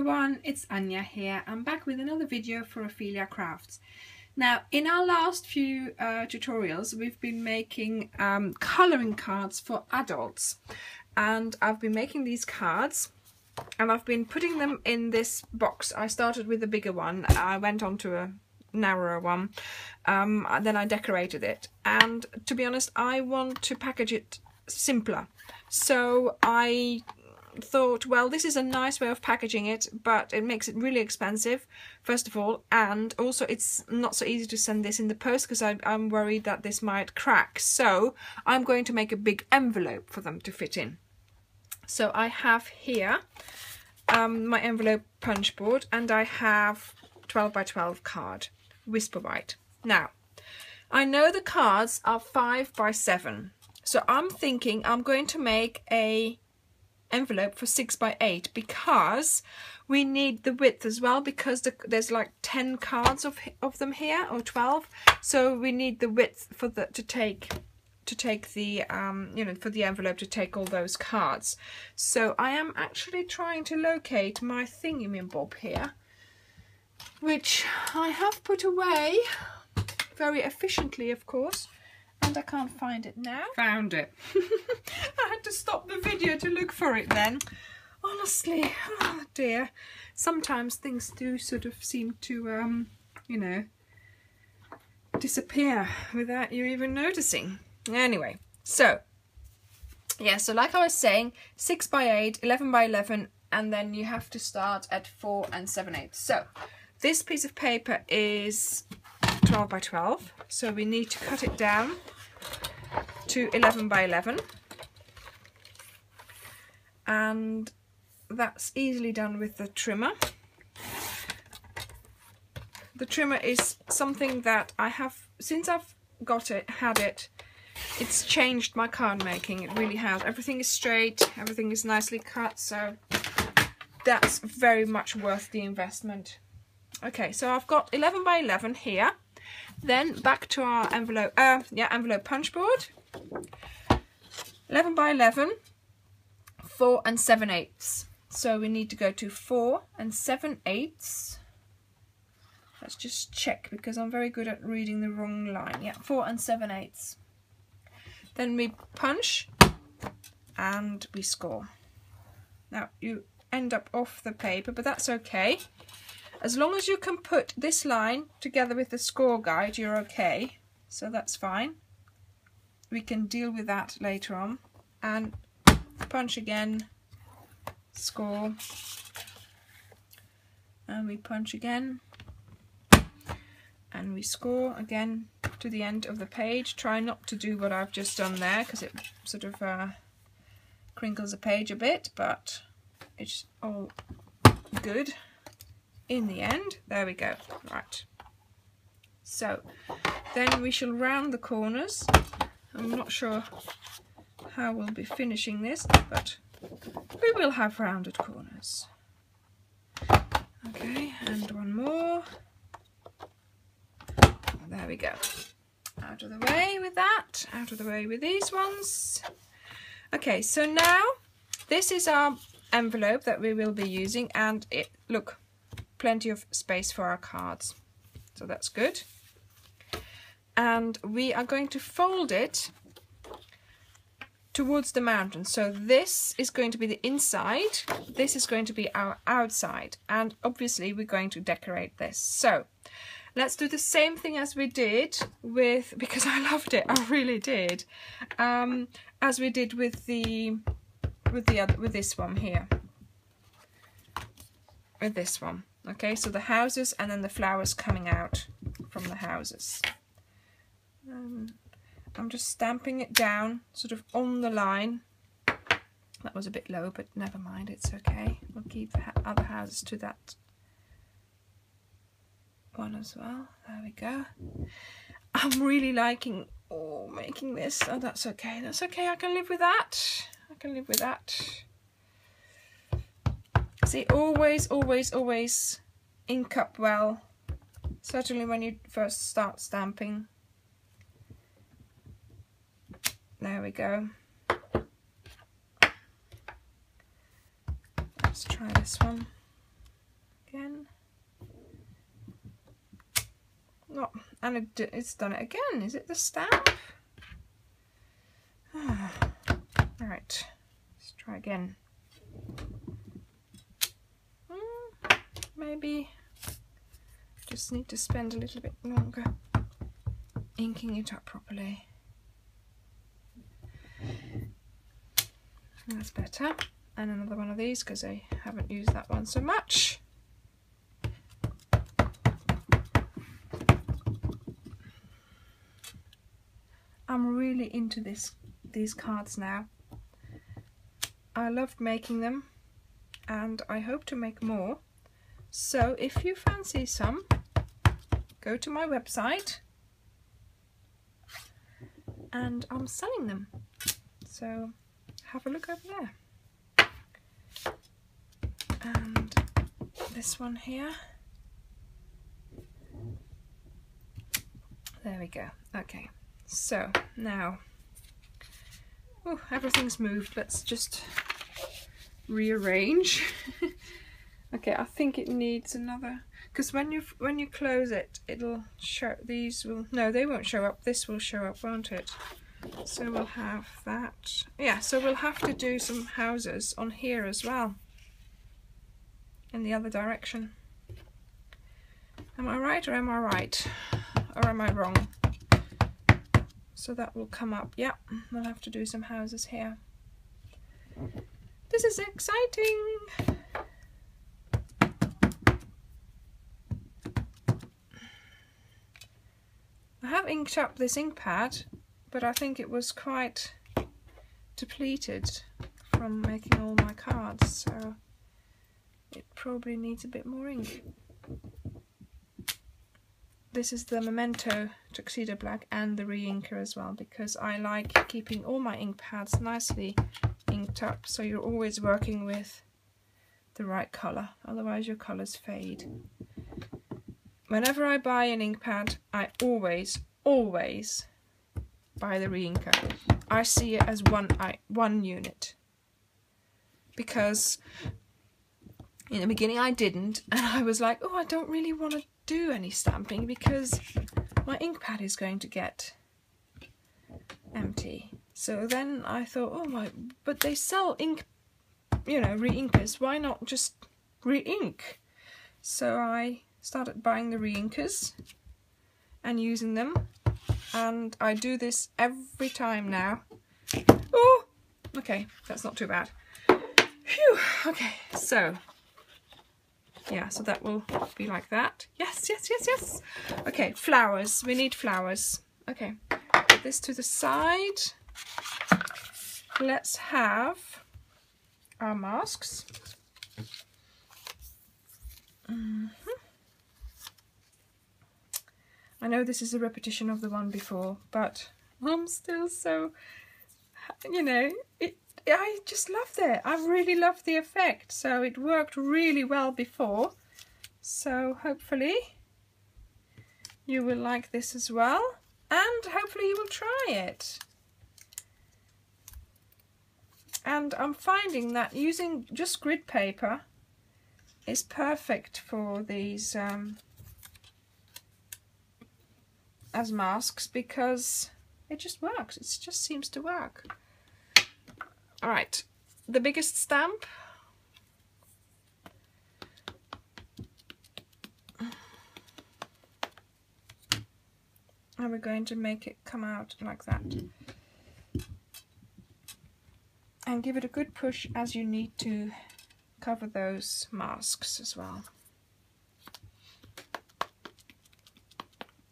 everyone, it's Anja here. I'm back with another video for Ophelia Crafts. Now, in our last few tutorials, we've been making colouring cards for adults. And I've been making these cards and I've been putting them in this box. I started with a bigger one, I went on to a narrower one, then I decorated it. And to be honest, I want to package it simpler. So I thought, well, this is a nice way of packaging it, but it makes it really expensive, first of all, and also it's not so easy to send this in the post because I'm worried that this might crack. So I'm going to make a big envelope for them to fit in. So I have here my envelope punch board, and I have 12 by 12 card, Whisper White. Now, I know the cards are 5 by 7, so I'm thinking I'm going to make a envelope for 6 by 8 because we need the width as well, because there's like 10 cards of them here, or 12, so we need the width for the to take the you know, for the envelope to take all those cards. So I am actually trying to locate my thingy-me-bob here, which I have put away very efficiently, of course, and I can't find it now. Found it. I had to stop the video to look for it then. Honestly, oh dear. Sometimes things do sort of seem to, you know, disappear without you even noticing. Anyway, so, yeah, so like I was saying, 6 by 8, 11 by 11, and then you have to start at 4 and 7/8. So, this piece of paper is 12 by 12, so we need to cut it down to 11 by 11, and that's easily done with the trimmer. The trimmer is something that I have, since I've had it, it's changed my card making. It really has. Everything is straight, everything is nicely cut, so that's very much worth the investment. Okay, so I've got 11 by 11 here. Then back to our envelope, envelope punch board. 11 by 11, 4 and 7/8. So we need to go to 4 and 7/8. Let's just check, because I'm very good at reading the wrong line. Yeah, 4 and 7/8. Then we punch and we score. Now you end up off the paper, but that's okay. As long as you can put this line together with the score guide, you're okay. So that's fine. We can deal with that later on. And punch again, score, and we punch again, and we score again to the end of the page. Try not to do what I've just done there, because it sort of crinkles the page a bit, but it's all good in the end. There we go. Right, so then we shall round the corners. I'm not sure how we'll be finishing this, but we will have rounded corners. Okay, and one more. There we go. Out of the way with that, out of the way with these ones. Okay, so now this is our envelope that we will be using, and it, look, plenty of space for our cards, so that's good. And we are going to fold it towards the mountain. So this is going to be the inside, this is going to be our outside, and obviously we're going to decorate this. So let's do the same thing as we did with, because I loved it, I really did, as we did with this one here, with this one. Okay, so the houses and then the flowers coming out from the houses. I'm just stamping it down sort of on the line. That was a bit low, but never mind, it's okay. We'll keep the other houses to that one as well. There we go. I'm really liking making this. Oh, that's okay, that's okay, I can live with that. I can live with that. See, always, always, always ink up well, certainly when you first start stamping. There we go. Let's try this one. Oh, and it's done it again. Is it the stamp? Right, let's try again. Maybe just need to spend a little bit longer inking it up properly. That's better. And another one of these because I haven't used that one so much. I'm really into these cards now. I loved making them and I hope to make more. So if you fancy some, go to my website and I'm selling them. So have a look over there. And this one here. There we go. Okay, so now, oh, everything's moved. Let's just rearrange. Okay, I think it needs another, because when you close it, it'll show. These will, no, they won't show up. This will show up, won't it? So we'll have that. Yeah, so we'll have to do some houses on here as well, in the other direction. Am I right or am I right? Or am I wrong? So that will come up. Yeah, we'll have to do some houses here. This is exciting! I have inked up this ink pad, but I think it was quite depleted from making all my cards, so it probably needs a bit more ink. This is the Memento Tuxedo Black and the re-inker as well, because I like keeping all my ink pads nicely inked up, so you're always working with the right colour, otherwise your colours fade. Whenever I buy an ink pad, I always buy the re-inker. I see it as one unit, because in the beginning I didn't, and I was like, oh, I don't really want to do any stamping because my ink pad is going to get empty. So then I thought, oh my, but they sell ink, you know, re-inkers, why not just re-ink? So I started buying the re-inkers and using them, and I do this every time now. Oh, okay, that's not too bad. Phew, okay, so yeah, so that will be like that. Yes, yes, yes, yes. Okay, flowers. We need flowers. Okay, put this to the side. Let's have our masks. I know this is a repetition of the one before, but I'm still so, you know, I just loved it. I really loved the effect. So it worked really well before. So hopefully you will like this as well. And hopefully you will try it. And I'm finding that using just grid paper is perfect for these as masks, because it just works. It just seems to work. Alright, the biggest stamp. And we're going to make it come out like that. And give it a good push as you need to cover those masks as well.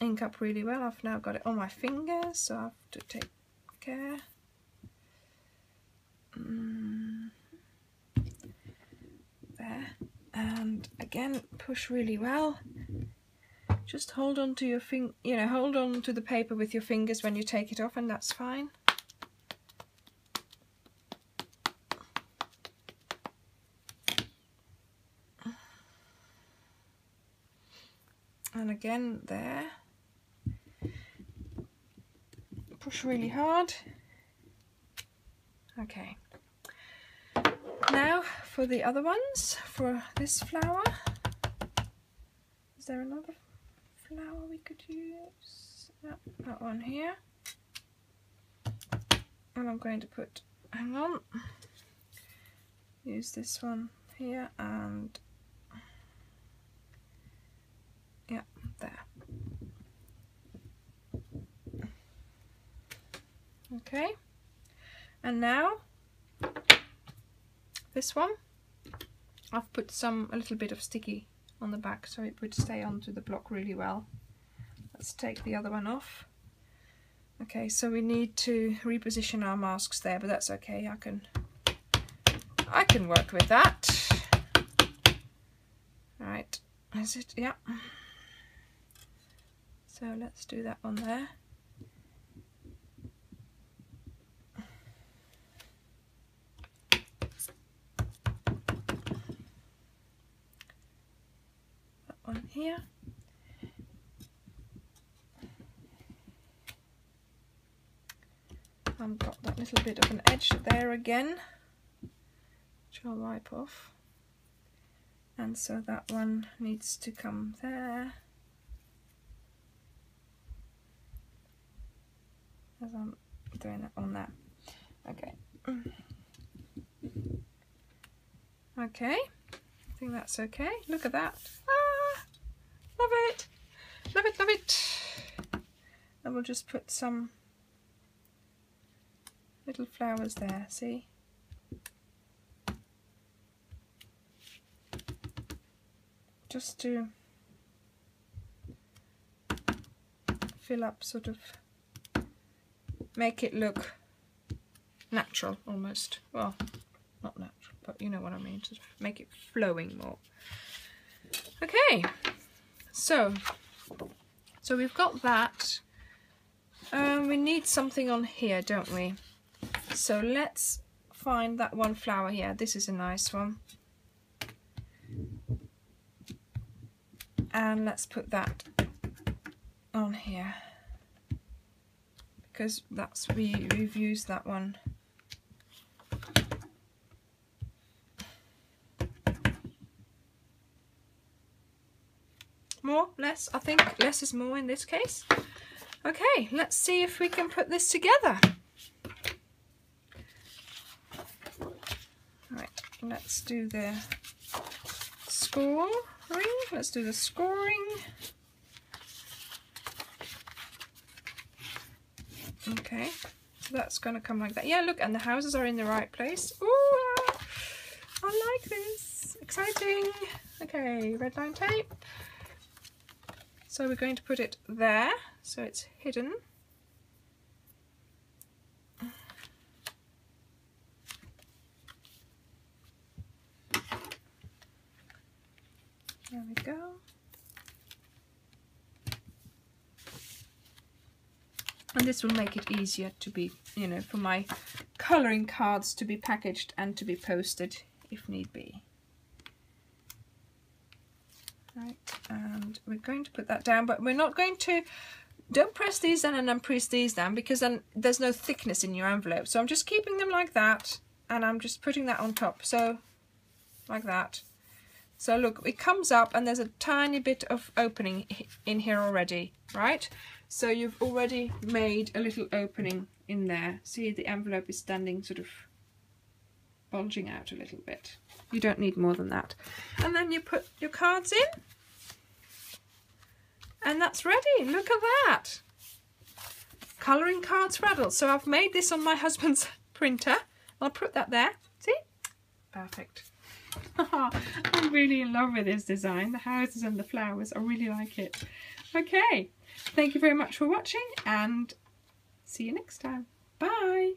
Ink up really well. I've now got it on my fingers, so I have to take care. There, and again push really well. Just hold on to your hold on to the paper with your fingers when you take it off, and that's fine. And again there, push really hard. Okay, now for the other ones. For this flower, is there another flower we could use. Yep, that one here. And I'm going to put, hang on, use this one here and yeah, there. Okay, and now this one, I've put a little bit of sticky on the back so it would stay onto the block really well. Let's take the other one off. Okay, so we need to reposition our masks there, but that's okay. I can work with that. Right, is it? Yeah. So let's do that one there. That one here. I've got that little bit of an edge there again, which I'll wipe off. And so that one needs to come there. As I'm doing it on that. Okay. Okay. I think that's okay. Look at that. Ah! Love it! Love it, love it! And we'll just put some little flowers there, see? Just to fill up, sort of make it look natural almost. Well, not natural, but you know what I mean, sort of make it flowing more. Okay, so we've got that. We need something on here, don't we? So let's find that one flower here. This is a nice one. And let's put that on here. Because that's we've used that one. More? Less? I think less is more in this case. Okay, let's see if we can put this together. Right, let's do the scoring. Let's do the scoring. Okay, so that's going to come like that. Yeah, look, and the houses are in the right place. Ooh, I like this. Exciting. Okay, red line tape. So we're going to put it there, so it's hidden. There we go. And this will make it easier to be, you know, for my colouring cards to be packaged and to be posted if need be. Right, and we're going to put that down, but we're not going to, don't press these down and then press these down, because then there's no thickness in your envelope. So I'm just keeping them like that, and I'm just putting that on top, so like that. So look, it comes up and there's a tiny bit of opening in here already, right? So you've already made a little opening in there. See, the envelope is standing sort of bulging out a little bit. You don't need more than that. And then you put your cards in. And that's ready. Look at that. Colouring cards for adults. So I've made this on my husband's printer. I'll put that there. See? Perfect. I'm really in love with this design. The houses and the flowers. I really like it. Okay. Thank you very much for watching and see you next time. Bye.